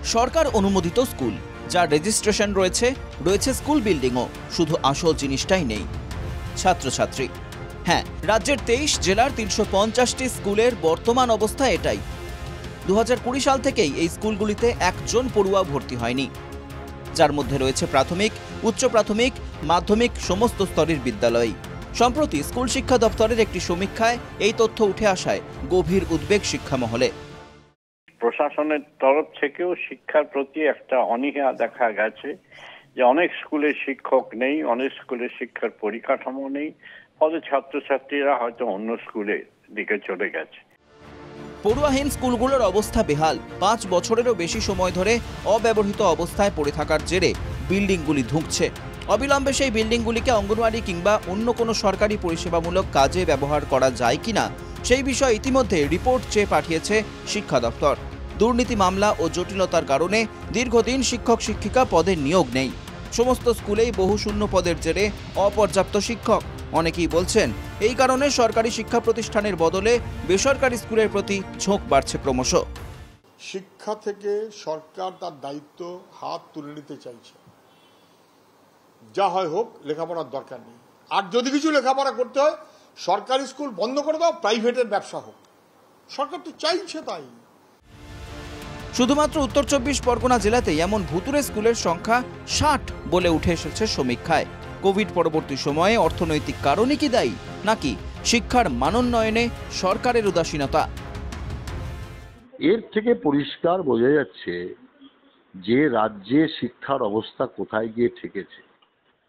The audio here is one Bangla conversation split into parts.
সরকার অনুমোদিত স্কুল, যার রেজিস্ট্রেশন রয়েছে স্কুল বিল্ডিংও, শুধু আসল জিনিসটাই নেই, ছাত্রছাত্রী। হ্যাঁ, রাজ্যের 23 জেলার 350টি স্কুলের বর্তমান অবস্থা এটাই। 2020 সাল থেকেই এই স্কুলগুলিতে একজন পড়ুয়া ভর্তি হয়নি, যার মধ্যে রয়েছে প্রাথমিক, উচ্চ প্রাথমিক, মাধ্যমিক সমস্ত স্তরের বিদ্যালয়। সম্প্রতি স্কুল শিক্ষা দপ্তরের একটি সমীক্ষায় এই তথ্য উঠে আসায় গভীর উদ্বেগ শিক্ষা মহলে। প্রশাসনের তরফ থেকেও শিক্ষার প্রতি একটা অনীহা দেখা গেছে, যে অনেক স্কুলে শিক্ষক নেই, অনেক স্কুলে শিক্ষার পরিকাঠামো নেই, ফলে ছাত্রছাত্রীরা হয়তো অন্য স্কুলের দিকে চলে গেছে। পড়ুয়াহীন স্কুলগুলোর অবস্থা বেহাল। 5 বছরেরও বেশি সময় ধরে অব্যবহৃত অবস্থায় পড়ে থাকার জেরে বিল্ডিংগুলি ধুঁকছে। অবিলম্বে সেই বিল্ডিংগুলিকে অঙ্গনওয়াড়ি কিংবা অন্য কোনো সরকারি পরিষেবামূলক কাজে ব্যবহার করা যায় কিনা সেই বিষয়ে ইতিমধ্যে রিপোর্ট চেয়ে পাঠিয়েছে শিক্ষা দপ্তর। দুর্নীতি মামলা ও জটিলতার কারণে দীর্ঘদিন শিক্ষক শিক্ষিকা পদে নিয়োগ নেই। সমস্ত স্কুলেই বহু শূন্য পদের জেরে অপর্যাপ্ত শিক্ষক। অনেকেই বলছেন এই কারণে সরকারি শিক্ষা প্রতিষ্ঠানের বদলে বেসরকারি স্কুলের প্রতি ঝোঁক বাড়ছে ক্রমশ। শিক্ষা থেকে সরকার তার দায়িত্ব হাত তুলে নিতে চাইছে। যা হয় হোক, লেখাপড়ার দরকার নেই। আর যদি কিছু লেখাপড়া করতে হয়, সরকারি স্কুল বন্ধ করে দাও, প্রাইভেটের ব্যবসা হোক। সরকার তো চাইছে তাই। শুধুমাত্র উত্তর 24 পরগনা জেলাতেই এমন ভুতুরে স্কুলের সংখ্যা 60 বলে উঠে এসেছে সমীক্ষায়। কোভিড পরবর্তী সময়ে অর্থনৈতিক কারণে কি দায়ী, নাকি শিক্ষার মানোন্নয়নে সরকারের উদাসীনতা? এর থেকে পরিষ্কার বোঝা যাচ্ছে যে রাজ্যে শিক্ষার অবস্থা কোথায় গিয়ে ঠেকেছে।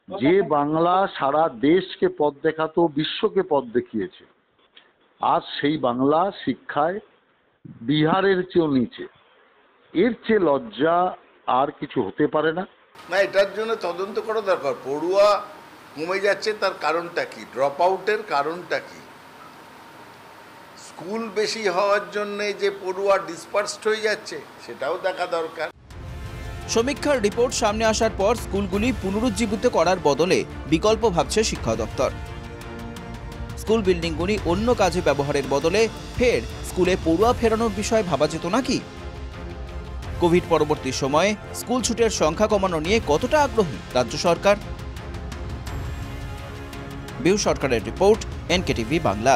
যে বাংলা সারা দেশকে পথ দেখাতো, বিশ্বকে পথ দেখিয়েছে, আজ সেই বাংলা শিক্ষায় বিহারের চেয়েও নিচে। এর চেয়ে লজ্জা আর কিছু হতে পারে না। না, এটার জন্য তদন্ত করা দরকার। পড়ুয়া কমে যাচ্ছে, তার কারণটা কি? ড্রপ আউটের কারণটা কি? স্কুল বেশি হওয়ার জন্য যে পড়ুয়া ডিসপার্সড হয়ে যাচ্ছে, সেটাও দেখা দরকার। সমীক্ষার রিপোর্ট সামনে আসার পর স্কুলগুলি পুনরুজ্জীবিত করার বদলে বিকল্প ভাবছে শিক্ষা দপ্তর। স্কুল বিল্ডিংগুলি অন্য কাজে ব্যবহারের বদলে ফের স্কুলে পড়ুয়া ফেরানোর বিষয়ে ভাবা যেত নাকি? কোভিড পরবর্তী সময়ে স্কুল ছুটের সংখ্যা কমানো নিয়ে কতটা আগ্রহী রাজ্য সরকার? বিউ সরকারের রিপোর্ট, NKTV বাংলা।